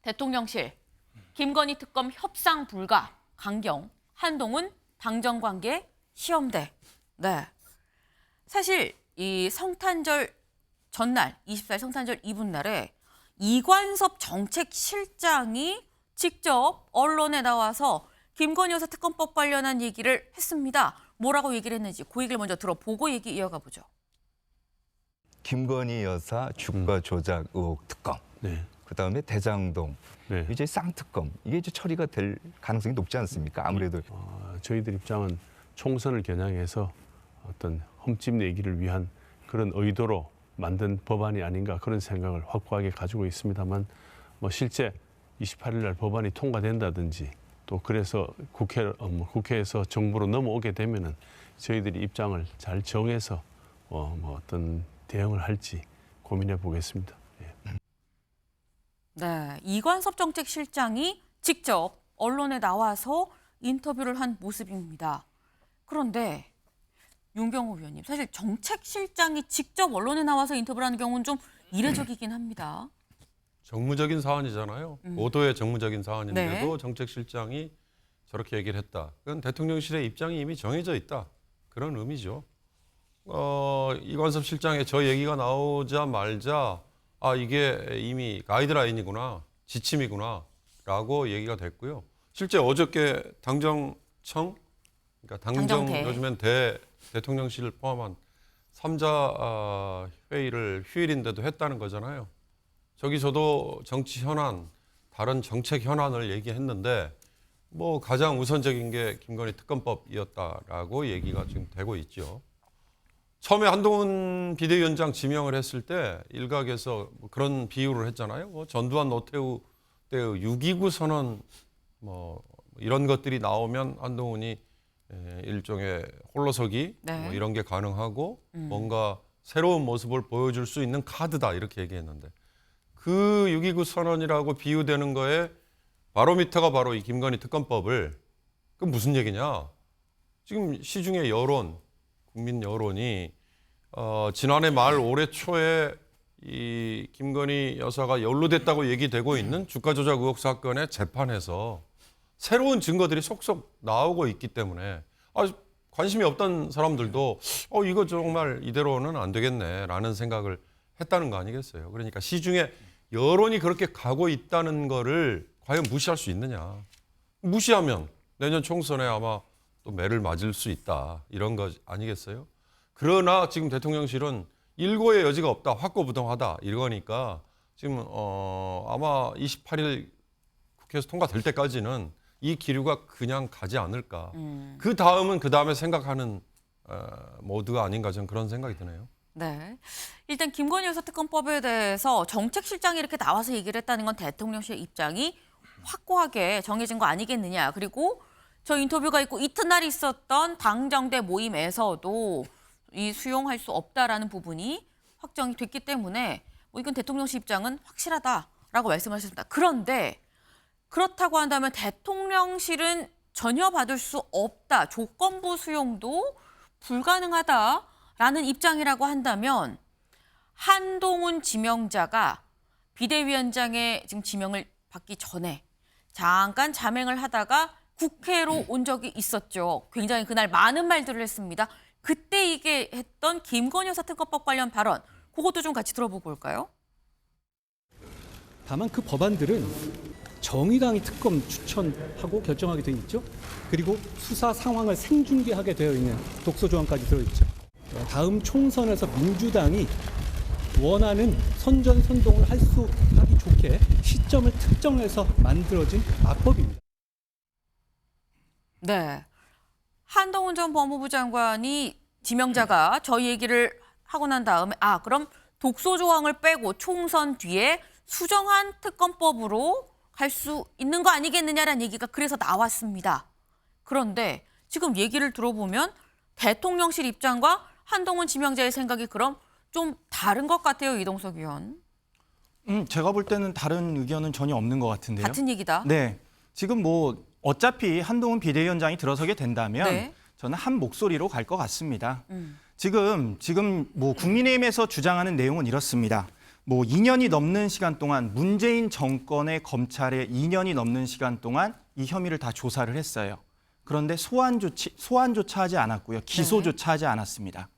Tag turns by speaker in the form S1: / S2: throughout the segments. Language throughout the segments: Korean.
S1: 대통령실, 김건희 특검 협상 불가, 강경, 한동훈 당정관계 시험대. 네. 사실 이 성탄절 전날, 24일 성탄절 이브 날에 이관섭 정책실장이 직접 언론에 나와서 김건희 여사 특검법 관련한 얘기를 했습니다. 뭐라고 얘기를 했는지 그 얘기를 먼저 들어보고 얘기 이어가 보죠.
S2: 김건희 여사 주가 조작 의혹 특검, 그다음에 대장동, 이제 쌍특검, 이게 이제 처리가 될 가능성이 높지 않습니까? 아무래도
S3: 저희들 입장은 총선을 겨냥해서 어떤 흠집 내기를 위한 그런 의도로 만든 법안이 아닌가 그런 생각을 확고하게 가지고 있습니다만, 뭐 실제 28일 날 법안이 통과된다든지 또 그래서 국회에서 정부로 넘어오게 되면은 저희들이 입장을 잘 정해서 뭐 어떤 대응을 할지 고민해 보겠습니다.
S1: 네, 이관섭 정책실장이 직접 언론에 나와서 인터뷰를 한 모습입니다. 그런데 윤경호 위원님, 사실 정책실장이 직접 언론에 나와서 인터뷰를 하는 경우는 좀 이례적이긴 합니다.
S4: 정무적인 사안이잖아요. 보도의 정무적인 사안인데도
S1: 네.
S4: 정책실장이 저렇게 얘기를 했다. 그건 대통령실의 입장이 이미 정해져 있다. 그런 의미죠. 이관섭 실장의 저 얘기가 나오자마자 이게 이미 가이드라인이구나, 지침이구나 라고 얘기가 됐고요. 실제 어저께 당정청, 그러니까
S1: 당정대.
S4: 요즘엔 대통령실을 포함한 3자 회의를 휴일인데도 했다는 거잖아요. 저기서도 정치 현안, 다른 정책 현안을 얘기했는데 뭐 가장 우선적인 게 김건희 특검법이었다라고 얘기가 지금 되고 있죠. 처음에 한동훈 비대위원장 지명을 했을 때 일각에서 그런 비유를 했잖아요. 뭐 전두환 노태우 때의 6.29 선언 뭐 이런 것들이 나오면 한동훈이 일종의 홀로서기 뭐 이런 게 가능하고 뭔가 새로운 모습을 보여줄 수 있는 카드다 이렇게 얘기했는데, 그 6.29 선언이라고 비유되는 거에 바로미터가 바로 이 김건희 특검법을, 그 무슨 얘기냐? 지금 시중의 여론, 국민 여론이 지난해 말 올해 초에 이 김건희 여사가 연루됐다고 얘기되고 있는 주가 조작 의혹 사건의 재판에서 새로운 증거들이 속속 나오고 있기 때문에 관심이 없던 사람들도 이거 정말 이대로는 안 되겠네라는 생각을 했다는 거 아니겠어요? 그러니까 시중에 여론이 그렇게 가고 있다는 거를 과연 무시할 수 있느냐? 무시하면 내년 총선에 아마 또 매를 맞을 수 있다. 이런 거 아니겠어요? 그러나 지금 대통령실은 일고의 여지가 없다. 확고부동하다. 이러니까 지금 아마 28일 국회에서 통과될 때까지는 이 기류가 그냥 가지 않을까. 그 다음은 그 다음에 생각하는 모드가 아닌가 저는 그런 생각이 드네요.
S1: 네. 일단 김건희 여사 특검법에 대해서 정책실장이 이렇게 나와서 얘기를 했다는 건 대통령실 입장이 확고하게 정해진 거 아니겠느냐. 그리고 저 인터뷰가 있고 이튿날 있었던 당정대 모임에서도 이 수용할 수 없다라는 부분이 확정이 됐기 때문에 뭐 이건 대통령실 입장은 확실하다라고 말씀하셨습니다. 그런데 그렇다고 한다면 대통령실은 전혀 받을 수 없다, 조건부 수용도 불가능하다라는 입장이라고 한다면 한동훈 지명자가 비대위원장의 지금 지명을 받기 전에 잠깐 자맹을 하다가 국회로 온 적이 있었죠. 굉장히 그날 많은 말들을 했습니다. 그때 이게 했던 김건희 여사 특검법 관련 발언, 그것도 좀 같이 들어보고 올까요?
S5: 다만 그 법안들은 정의당이 특검 추천하고 결정하게 돼 있죠. 그리고 수사 상황을 생중계하게 되어 있는 독소 조항까지 들어있죠. 다음 총선에서 민주당이 원하는 선전선동을 하기 좋게 시점을 특정해서 만들어진 악법입니다.
S1: 네. 한동훈 전 법무부 장관이 지명자가 저희 얘기를 하고 난 다음에 그럼 독소 조항을 빼고 총선 뒤에 수정한 특검법으로 갈 수 있는 거 아니겠느냐라는 얘기가 그래서 나왔습니다. 그런데 지금 얘기를 들어보면 대통령실 입장과 한동훈 지명자의 생각이 그럼 좀 다른 것 같아요, 이동석 의원.
S6: 제가 볼 때는 다른 의견은 전혀 없는 것 같은데요.
S1: 같은 얘기다.
S6: 네, 지금 뭐 어차피 한동훈 비대위원장이 들어서게 된다면 저는 한 목소리로 갈 것 같습니다. 지금 뭐 국민의힘에서 주장하는 내용은 이렇습니다. 뭐 2년이 넘는 시간 동안 문재인 정권의 검찰에 2년이 넘는 시간 동안 이 혐의를 다 조사를 했어요. 그런데 소환조차 하지 않았고요. 기소조차 하지 않았습니다.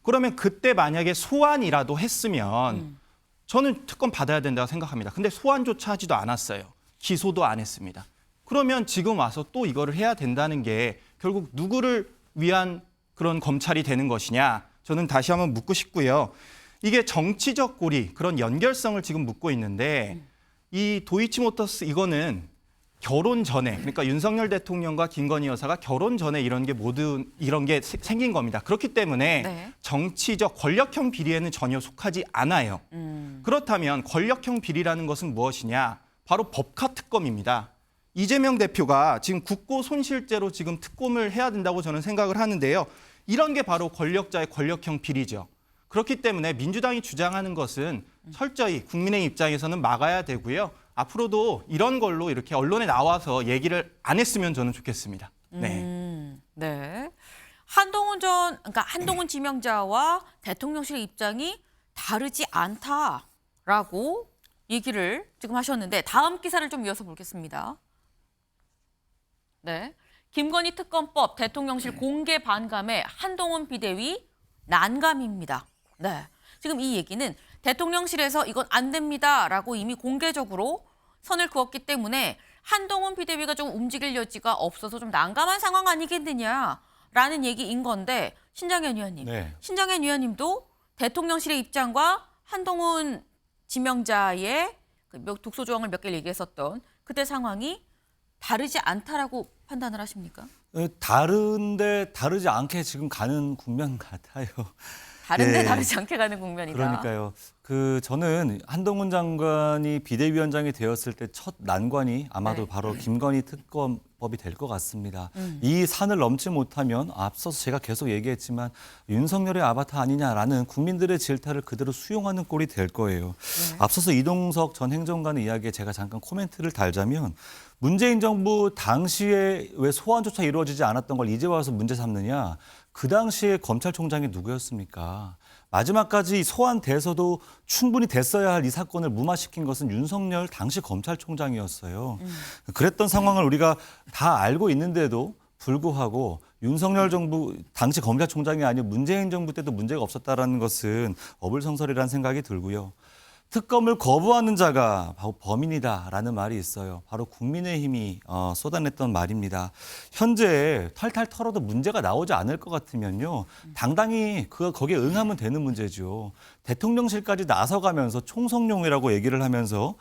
S6: 그러면 그때 만약에 소환이라도 했으면 저는 특검 받아야 된다고 생각합니다. 근데 소환조차 하지도 않았어요. 기소도 안 했습니다. 그러면 지금 와서 또 이거를 해야 된다는 게 결국 누구를 위한 그런 검찰이 되는 것이냐? 저는 다시 한번 묻고 싶고요. 이게 정치적 고리, 그런 연결성을 지금 묻고 있는데 이 도이치모터스 이거는 결혼 전에, 그러니까 윤석열 대통령과 김건희 여사가 결혼 전에 이런 게 생긴 겁니다. 그렇기 때문에
S1: 네.
S6: 정치적 권력형 비리에는 전혀 속하지 않아요. 그렇다면 권력형 비리라는 것은 무엇이냐? 바로 법카 특검입니다. 이재명 대표가 지금 국고 손실죄로 지금 특검을 해야 된다고 저는 생각을 하는데요. 이런 게 바로 권력자의 권력형 비리죠. 그렇기 때문에 민주당이 주장하는 것은 철저히 국민의 입장에서는 막아야 되고요. 앞으로도 이런 걸로 이렇게 언론에 나와서 얘기를 안 했으면 저는 좋겠습니다. 네.
S1: 네. 그러니까 한동훈 지명자와 대통령실의 입장이 다르지 않다라고 얘기를 지금 하셨는데 다음 기사를 좀 이어서 보겠습니다. 네. 김건희 특검법 대통령실 공개 반감에 한동훈 비대위 난감입니다. 네. 지금 이 얘기는 대통령실에서 이건 안 됩니다라고 이미 공개적으로 선을 그었기 때문에 한동훈 비대위가 좀 움직일 여지가 없어서 좀 난감한 상황 아니겠느냐라는 얘기인 건데 신장현 의원님.
S7: 네.
S1: 신장현 의원님도 대통령실의 입장과 한동훈 지명자의 그 독소 조항을 몇 개를 얘기했었던 그때 상황이 다르지 않다라고 판단을 하십니까?
S7: 다른데 다르지 않게 지금 가는 국면 같아요.
S1: 다른데
S7: 예.
S1: 다르지 않게 가는 국면이다.
S7: 그러니까요. 저는 한동훈 장관이 비대위원장이 되었을 때 첫 난관이 아마도
S1: 네.
S7: 바로 김건희 특검법이 될 것 같습니다. 이 산을 넘지 못하면 앞서서 제가 계속 얘기했지만 윤석열의 아바타 아니냐라는 국민들의 질타를 그대로 수용하는 꼴이 될 거예요.
S1: 네.
S7: 앞서서 이동석 전 행정관의 이야기에 제가 잠깐 코멘트를 달자면 문재인 정부 당시에 왜 소환조차 이루어지지 않았던 걸 이제 와서 문제 삼느냐. 그 당시에 검찰총장이 누구였습니까? 마지막까지 소환돼서도 충분히 됐어야 할 이 사건을 무마시킨 것은 윤석열 당시 검찰총장이었어요. 그랬던 상황을 우리가 다 알고 있는데도 불구하고 윤석열 정부 당시 검찰총장이 아니고 문재인 정부 때도 문제가 없었다라는 것은 어불성설이라는 생각이 들고요. 특검을 거부하는 자가 바로 범인이다라는 말이 있어요. 바로 국민의힘이 쏟아냈던 말입니다. 현재 탈탈 털어도 문제가 나오지 않을 것 같으면요. 당당히 거기에 응하면 되는 문제죠. 대통령실까지 나서가면서 총성용이라고 얘기를 하면서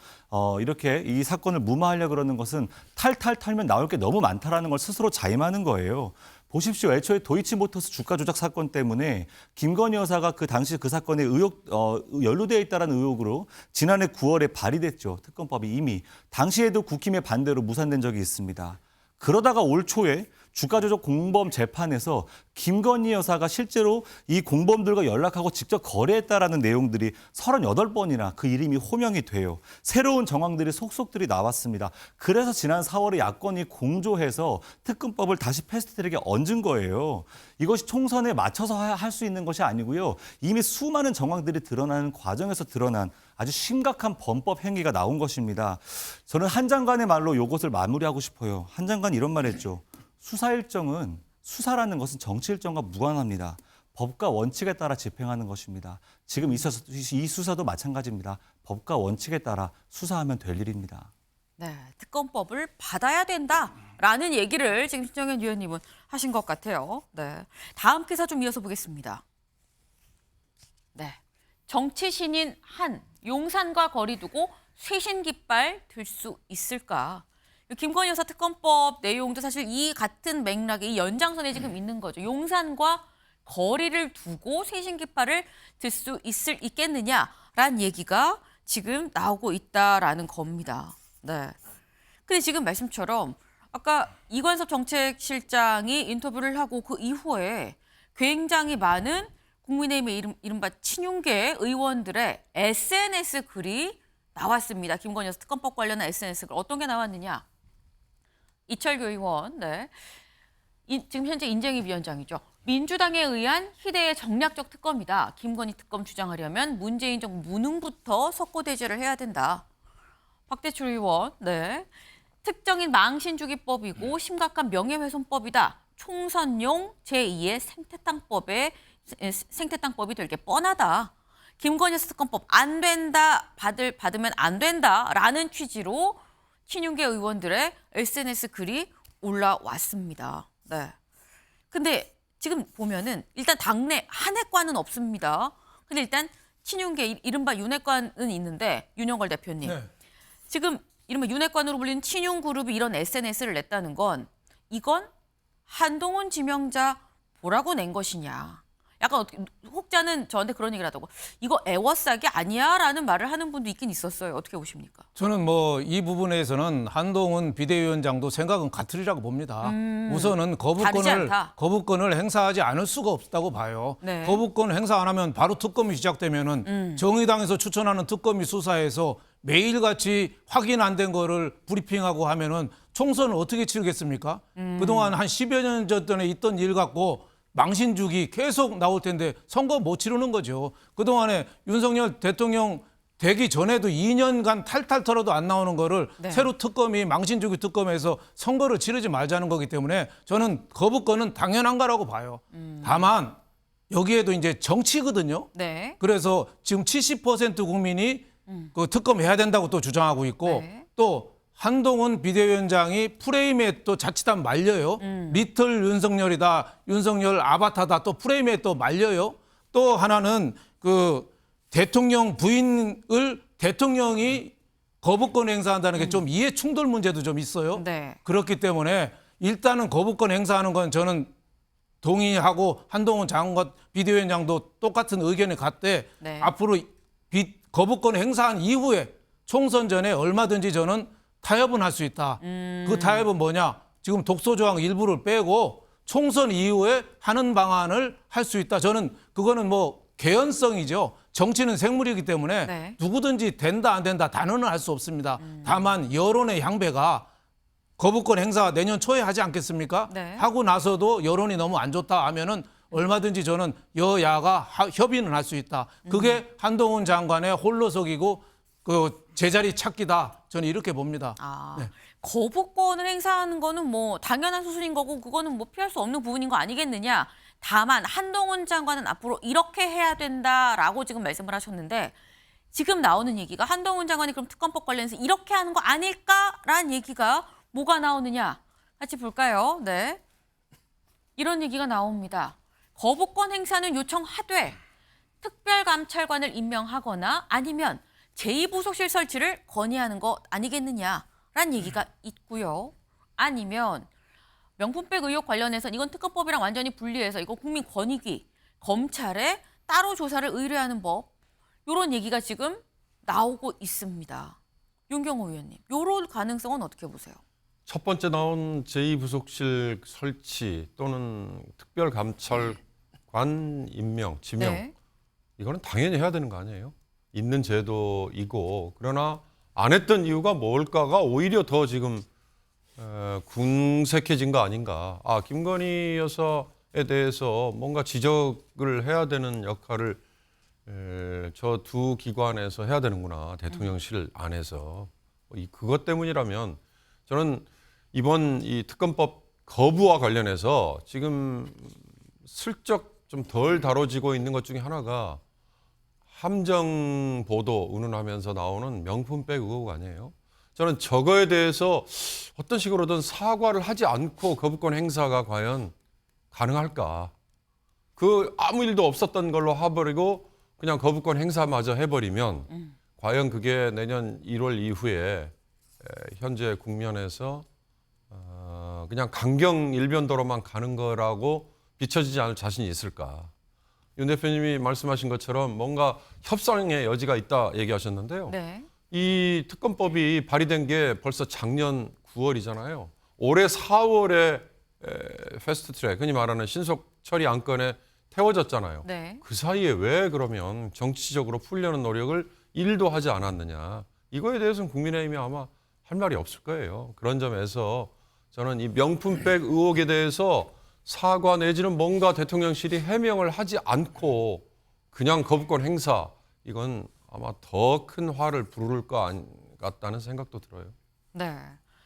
S7: 이렇게 이 사건을 무마하려고 그러는 것은 탈탈 털면 나올 게 너무 많다라는 걸 스스로 자임하는 거예요. 보십시오. 애초에 도이치모터스 주가 조작 사건 때문에 김건희 여사가 그 당시 그 사건에 연루되어 있다는 의혹으로 지난해 9월에 발의됐죠. 특검법이 이미. 당시에도 국힘의 반대로 무산된 적이 있습니다. 그러다가 올 초에 주가 조작 공범 재판에서 김건희 여사가 실제로 이 공범들과 연락하고 직접 거래했다라는 내용들이 38번이나 그 이름이 호명이 돼요. 새로운 정황들이 속속들이 나왔습니다. 그래서 지난 4월에 야권이 공조해서 특검법을 다시 패스트트랙에 얹은 거예요. 이것이 총선에 맞춰서 할 수 있는 것이 아니고요. 이미 수많은 정황들이 드러나는 과정에서 드러난 아주 심각한 범법 행위가 나온 것입니다. 저는 한 장관의 말로 이것을 마무리하고 싶어요. 한 장관이 이런 말 했죠. 수사라는 것은 정치 일정과 무관합니다. 법과 원칙에 따라 집행하는 것입니다. 지금 이 수사도 마찬가지입니다. 법과 원칙에 따라 수사하면 될 일입니다.
S1: 네, 특검법을 받아야 된다라는 얘기를 지금 신정현 위원님은 하신 것 같아요. 네, 다음 기사 좀 이어서 보겠습니다. 네, 정치 신인 한 용산과 거리 두고 쇄신 깃발 들 수 있을까? 김건희 여사 특검법 내용도 사실 이 같은 맥락의 이 연장선에 지금 있는 거죠. 용산과 거리를 두고 쇄신 깃발을 들 수 있겠느냐라는 얘기가 지금 나오고 있다라는 겁니다. 네. 근데 지금 말씀처럼 아까 이관섭 정책실장이 인터뷰를 하고 그 이후에 굉장히 많은 국민의힘의 이른바 친윤계 의원들의 SNS 글이 나왔습니다. 김건희 여사 특검법 관련한 SNS 글 어떤 게 나왔느냐? 이철규 의원, 네. 지금 현재 인재위 위원장이죠. 민주당에 의한 희대의 정략적 특검이다. 김건희 특검 주장하려면 문재인 정부 무능부터 석고대죄를 해야 된다. 박대출 의원, 네. 특정인 망신주기법이고 심각한 명예훼손법이다. 총선용 제2의 생태땅법이 될 게 뻔하다. 김건희 특검법 안 된다, 받으면 안 된다라는 취지로 친윤계 의원들의 SNS 글이 올라왔습니다. 네. 근데 지금 보면은 일단 당내 한핵관은 없습니다. 근데 일단 친윤계 이른바 윤핵관은 있는데 윤영걸 대표님.
S8: 네.
S1: 지금 이른바 윤핵관으로 불리는 친윤 그룹이 이런 SNS를 냈다는 건 이건 한동훈 지명자 보라고 낸 것이냐. 약간 어떻게 혹자는 저한테 그런 얘기를 하더라고. 이거 애워싸기 아니야라는 말을 하는 분도 있긴 있었어요. 어떻게 보십니까?
S8: 저는 뭐 이 부분에서는 한동훈 비대위원장도 생각은 같으리라고 봅니다. 우선은
S1: 다르지 않다.
S8: 거부권을 행사하지 않을 수가 없다고 봐요.
S1: 네.
S8: 거부권 행사 안 하면 바로 특검이 시작되면은 정의당에서 추천하는 특검이 수사해서 매일같이 확인 안 된 거를 브리핑하고 하면은 총선을 어떻게 치르겠습니까? 그동안 한 10여 년 전에 있던 일 갖고 망신주기 계속 나올 텐데 선거 못 치르는 거죠. 그동안에 윤석열 대통령 되기 전에도 2년간 탈탈 털어도 안 나오는 거를
S1: 네.
S8: 새로 특검이 망신주기 특검에서 선거를 치르지 말자는 거기 때문에 저는 거부권은 당연한 거라고 봐요. 다만 여기에도 이제 정치거든요.
S1: 네.
S8: 그래서 지금 70% 국민이 그 특검해야 된다고 또 주장하고 있고
S1: 네.
S8: 또 한동훈 비대위원장이 프레임에 또 자칫하면 말려요. 리틀 윤석열이다. 윤석열 아바타다. 또 프레임에 또 말려요. 또 하나는 그 대통령 부인을 대통령이 거부권 행사한다는 게 좀 이해 충돌 문제도 좀 있어요.
S1: 네.
S8: 그렇기 때문에 일단은 거부권 행사하는 건 저는 동의하고 한동훈 장관 비대위원장도 똑같은 의견을 갖되
S1: 네.
S8: 앞으로 거부권 행사한 이후에 총선 전에 얼마든지 저는 타협은 할 수 있다. 그 타협은 뭐냐? 지금 독소조항 일부를 빼고 총선 이후에 하는 방안을 할 수 있다. 저는 그거는 뭐 개연성이죠. 정치는 생물이기 때문에
S1: 네.
S8: 누구든지 된다 안 된다 단언은 할 수 없습니다. 다만 여론의 향배가 거부권 행사 내년 초에 하지 않겠습니까?
S1: 네.
S8: 하고 나서도 여론이 너무 안 좋다 하면은 얼마든지 저는 여야가 협의는 할 수 있다. 그게 한동훈 장관의 홀로서기고 그 제자리 찾기다. 저는 이렇게 봅니다.
S1: 아,
S8: 네.
S1: 거부권을 행사하는 거는 뭐 당연한 수순인 거고 그거는 뭐 피할 수 없는 부분인 거 아니겠느냐. 다만 한동훈 장관은 앞으로 이렇게 해야 된다라고 지금 말씀을 하셨는데 지금 나오는 얘기가 한동훈 장관이 그럼 특검법 관련해서 이렇게 하는 거 아닐까라는 얘기가 뭐가 나오느냐. 같이 볼까요? 네. 이런 얘기가 나옵니다. 거부권 행사는 요청하되 특별감찰관을 임명하거나 아니면 제2부속실 설치를 건의하는 것 아니겠느냐라는 얘기가 있고요. 아니면 명품백 의혹 관련해서는 이건 특검법이랑 완전히 분리해서 이거 국민권익위, 검찰에 따로 조사를 의뢰하는 법 이런 얘기가 지금 나오고 있습니다. 윤경호 의원님, 이런 가능성은 어떻게 보세요?
S4: 첫 번째 나온 제2부속실 설치 또는 특별감찰관 임명, 지명
S1: 네.
S4: 이거는 당연히 해야 되는 거 아니에요? 있는 제도이고 그러나 안 했던 이유가 뭘까가 오히려 더 지금 궁색해진 거 아닌가. 아, 김건희 여사에 대해서 뭔가 지적을 해야 되는 역할을 저 두 기관에서 해야 되는구나. 대통령실 안에서. 그것 때문이라면 저는 이번 이 특검법 거부와 관련해서 지금 슬쩍 좀 덜 다뤄지고 있는 것 중에 하나가 함정 보도 운운하면서 나오는 명품백 의혹 아니에요? 저는 저거에 대해서 어떤 식으로든 사과를 하지 않고 거부권 행사가 과연 가능할까? 그 아무 일도 없었던 걸로 해버리고 그냥 거부권 행사마저 해버리면 과연 그게 내년 1월 이후에 현재 국면에서 그냥 강경 일변도로만 가는 거라고 비춰지지 않을 자신이 있을까? 윤 대표님이 말씀하신 것처럼 뭔가 협상의 여지가 있다 얘기하셨는데요.
S1: 네.
S4: 이 특검법이 발의된 게 벌써 작년 9월이잖아요. 올해 4월에 패스트트랙, 흔히 말하는 신속 처리 안건에 태워졌잖아요.
S1: 네.
S4: 그 사이에 왜 그러면 정치적으로 풀려는 노력을 1도 하지 않았느냐. 이거에 대해서는 국민의힘이 아마 할 말이 없을 거예요. 그런 점에서 저는 이 명품백 의혹에 대해서 사과 내지는 뭔가 대통령실이 해명을 하지 않고 그냥 거부권 행사, 이건 아마 더 큰 화를 부를 것 같다는 생각도 들어요.
S1: 네.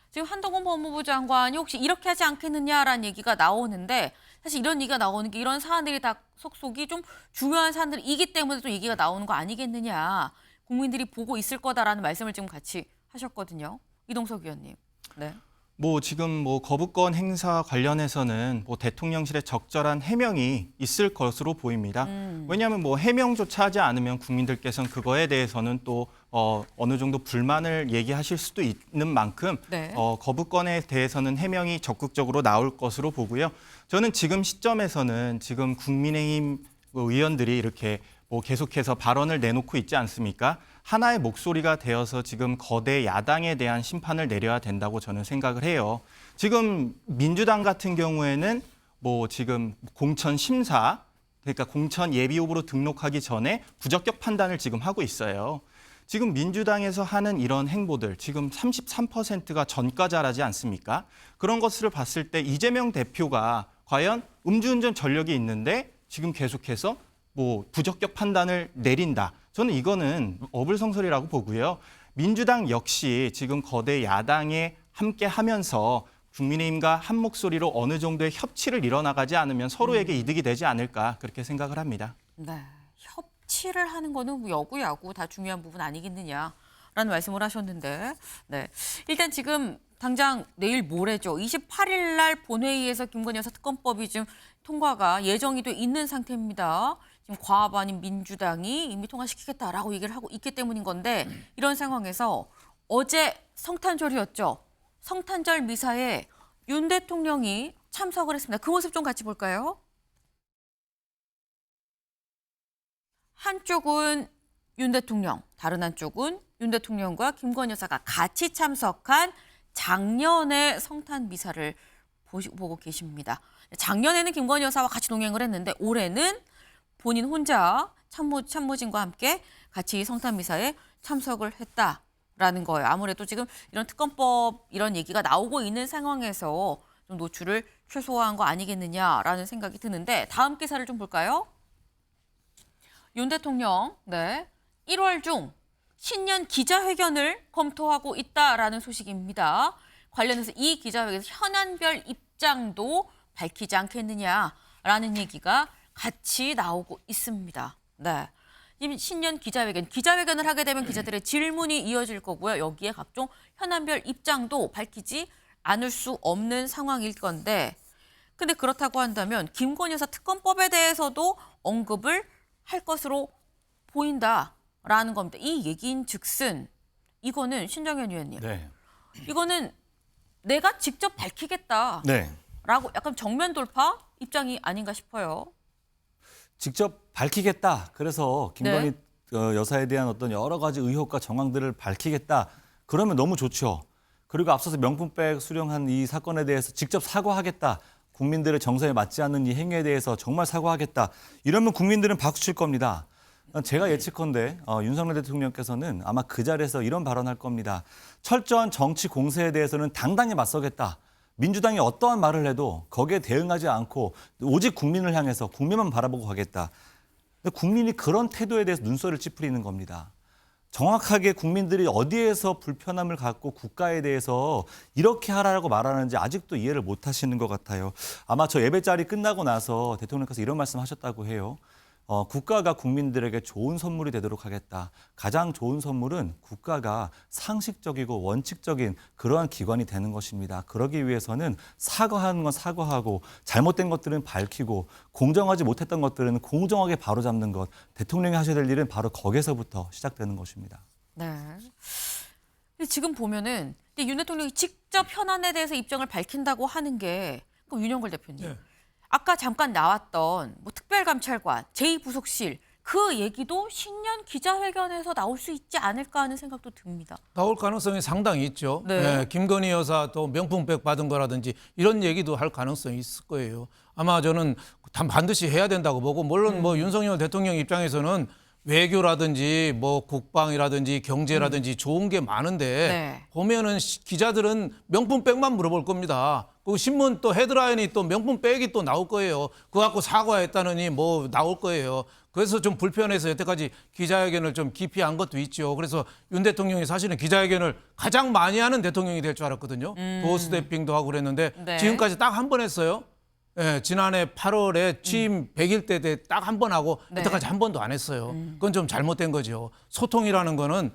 S1: 지금 한동훈 법무부 장관이 혹시 이렇게 하지 않겠느냐라는 얘기가 나오는데 사실 이런 얘기가 나오는 게 이런 사안들이 다 속속이 좀 중요한 사안들이기 때문에 좀 얘기가 나오는 거 아니겠느냐. 국민들이 보고 있을 거다라는 말씀을 지금 같이 하셨거든요. 이동석 위원님. 네.
S6: 뭐 지금 뭐 거부권 행사 관련해서는 뭐 대통령실의 적절한 해명이 있을 것으로 보입니다. 왜냐하면 뭐 해명조차 하지 않으면 국민들께서는 그거에 대해서는 또 어느 정도 불만을 얘기하실 수도 있는 만큼
S1: 네.
S6: 거부권에 대해서는 해명이 적극적으로 나올 것으로 보고요. 저는 지금 시점에서는 지금 국민의힘 의원들이 이렇게 뭐 계속해서 발언을 내놓고 있지 않습니까? 하나의 목소리가 되어서 지금 거대 야당에 대한 심판을 내려야 된다고 저는 생각을 해요. 지금 민주당 같은 경우에는 뭐 지금 공천 심사, 그러니까 공천 예비 후보로 등록하기 전에 부적격 판단을 지금 하고 있어요. 지금 민주당에서 하는 이런 행보들, 지금 33%가 전과자라지 않습니까? 그런 것을 봤을 때 이재명 대표가 과연 음주운전 전력이 있는데 지금 계속해서 뭐 부적격 판단을 내린다. 저는 이거는 어불성설이라고 보고요. 민주당 역시 지금 거대 야당에 함께 하면서 국민의힘과 한 목소리로 어느 정도의 협치를 이뤄나가지 않으면 서로에게 이득이 되지 않을까 그렇게 생각을 합니다.
S1: 네. 협치를 하는 거는 뭐 여구 야구 다 중요한 부분 아니겠느냐라는 말씀을 하셨는데, 네. 일단 지금 당장 내일 모레죠. 28일 날 본회의에서 김건희 여사 특검법이 지금 통과가 예정이 돼 있는 상태입니다. 지금 과반인 민주당이 이미 통과시키겠다라고 얘기를 하고 있기 때문인 건데 이런 상황에서 어제 성탄절이었죠. 성탄절 미사에 윤 대통령이 참석을 했습니다. 그 모습 좀 같이 볼까요? 한쪽은 윤 대통령, 다른 한쪽은 윤 대통령과 김건희 여사가 같이 참석한 작년의 성탄 미사를 보고 계십니다. 작년에는 김건희 여사와 같이 동행을 했는데 올해는 본인 혼자 참모진과 함께 같이 성탄 미사에 참석을 했다라는 거예요. 아무래도 지금 이런 특검법 이런 얘기가 나오고 있는 상황에서 좀 노출을 최소화한 거 아니겠느냐라는 생각이 드는데 다음 기사를 좀 볼까요? 윤 대통령, 네, 1월 중 신년 기자회견을 검토하고 있다라는 소식입니다. 관련해서 이 기자회견에서 현안별 입장도 밝히지 않겠느냐라는 얘기가 같이 나오고 있습니다. 네. 신년 기자회견을 하게 되면 기자들의 질문이 이어질 거고요. 여기에 각종 현안별 입장도 밝히지 않을 수 없는 상황일 건데 근데 그렇다고 한다면 김건희 여사 특검법에 대해서도 언급을 할 것으로 보인다라는 겁니다. 이 얘기인 즉슨 이거는 신정현 의원님.
S7: 네.
S1: 이거는 내가 직접 밝히겠다라고
S7: 네.
S1: 약간 정면 돌파 입장이 아닌가 싶어요.
S7: 직접 밝히겠다. 그래서 김건희
S1: 네.
S7: 여사에 대한 어떤 여러 가지 의혹과 정황들을 밝히겠다. 그러면 너무 좋죠. 그리고 앞서서 명품백 수령한 이 사건에 대해서 직접 사과하겠다. 국민들의 정서에 맞지 않는 이 행위에 대해서 정말 사과하겠다. 이러면 국민들은 박수칠 겁니다. 제가 예측컨대 윤석열 대통령께서는 아마 그 자리에서 이런 발언할 겁니다. 철저한 정치 공세에 대해서는 당당히 맞서겠다. 민주당이 어떠한 말을 해도 거기에 대응하지 않고 오직 국민을 향해서 국민만 바라보고 가겠다. 근데 국민이 그런 태도에 대해서 눈살을 찌푸리는 겁니다. 정확하게 국민들이 어디에서 불편함을 갖고 국가에 대해서 이렇게 하라고 말하는지 아직도 이해를 못 하시는 것 같아요. 아마 저 예배 자리 끝나고 나서 대통령께서 이런 말씀 하셨다고 해요. 국가가 국민들에게 좋은 선물이 되도록 하겠다. 가장 좋은 선물은 국가가 상식적이고 원칙적인 그러한 기관이 되는 것입니다. 그러기 위해서는 사과하는 건 사과하고 잘못된 것들은 밝히고 공정하지 못했던 것들은 공정하게 바로잡는 것. 대통령이 하셔야 될 일은 바로 거기서부터 시작되는 것입니다.
S1: 네. 근데 지금 보면은 윤 대통령이 직접 현안에 대해서 입장을 밝힌다고 하는 게 그럼 윤영걸 대표님.
S8: 네.
S1: 아까 잠깐 나왔던 뭐 특별감찰관, 제2부속실 그 얘기도 신년 기자회견에서 나올 수 있지 않을까 하는 생각도 듭니다.
S8: 나올 가능성이 상당히 있죠.
S1: 네.
S8: 네, 김건희 여사 또 명품백 받은 거라든지 이런 얘기도 할 가능성이 있을 거예요. 아마 저는 반드시 해야 된다고 보고 물론 뭐 윤석열 대통령 입장에서는 외교라든지 뭐 국방이라든지 경제라든지 좋은 게 많은데
S1: 네.
S8: 보면은 기자들은 명품백만 물어볼 겁니다. 그 신문 또 헤드라인이 또 명품백이 또 나올 거예요. 그거 갖고 사과했다느니 뭐 나올 거예요. 그래서 좀 불편해서 여태까지 기자회견을 좀 기피한 것도 있죠. 그래서 윤 대통령이 사실은 기자회견을 가장 많이 하는 대통령이 될 줄 알았거든요. 도어 스태핑도 하고 그랬는데
S1: 네.
S8: 지금까지 딱 한 번 했어요. 예, 지난해 8월에 취임 100일 때 딱 한 번 하고
S1: 네.
S8: 여태까지 한 번도 안 했어요. 그건 좀 잘못된 거죠. 소통이라는 거는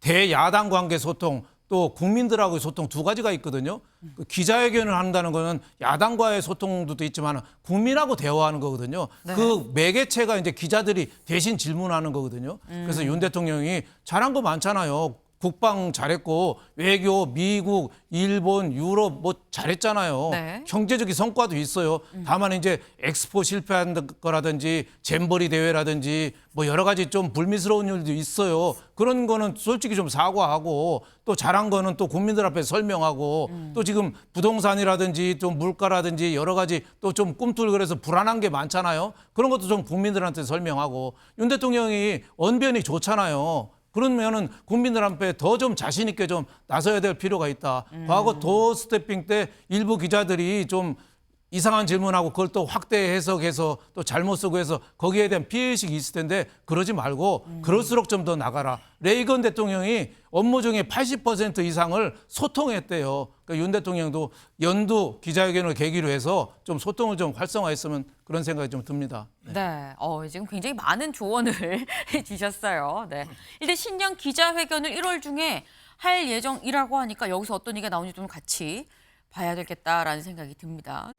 S8: 대야당 관계 소통 또 국민들하고의 소통 두 가지가 있거든요. 그 기자회견을 한다는 거는 야당과의 소통도 있지만 국민하고 대화하는 거거든요.
S1: 네.
S8: 그 매개체가 이제 기자들이 대신 질문하는 거거든요. 그래서 윤 대통령이 잘한 거 많잖아요. 국방 잘했고 외교, 미국, 일본, 유럽 뭐 잘했잖아요.
S1: 네.
S8: 경제적인 성과도 있어요. 다만 이제 엑스포 실패한 거라든지 잼버리 대회라든지 뭐 여러 가지 좀 불미스러운 일도 있어요. 그런 거는 솔직히 좀 사과하고 또 잘한 거는 또 국민들 앞에 설명하고 또 지금 부동산이라든지 좀 물가라든지 여러 가지 또 좀 꿈틀거려서 불안한 게 많잖아요. 그런 것도 좀 국민들한테 설명하고 윤 대통령이 언변이 좋잖아요. 그러면은 국민들 앞에 더 좀 자신 있게 좀 나서야 될 필요가 있다. 과거 도어 스태핑 때 일부 기자들이 좀 이상한 질문하고 그걸 또 확대 해석해서 또 잘못 쓰고 해서 거기에 대한 피해의식이 있을 텐데 그러지 말고 그럴수록 좀 더 나가라. 레이건 대통령이 업무 중에 80% 이상을 소통했대요. 그러니까 윤 대통령도 연두 기자회견을 계기로 해서 좀 소통을 좀 활성화했으면 그런 생각이 좀 듭니다.
S1: 네. 지금 굉장히 많은 조언을 주셨어요. 네. 일단 신년 기자회견을 1월 중에 할 예정이라고 하니까 여기서 어떤 얘기가 나오는지 좀 같이 봐야 되겠다라는 생각이 듭니다.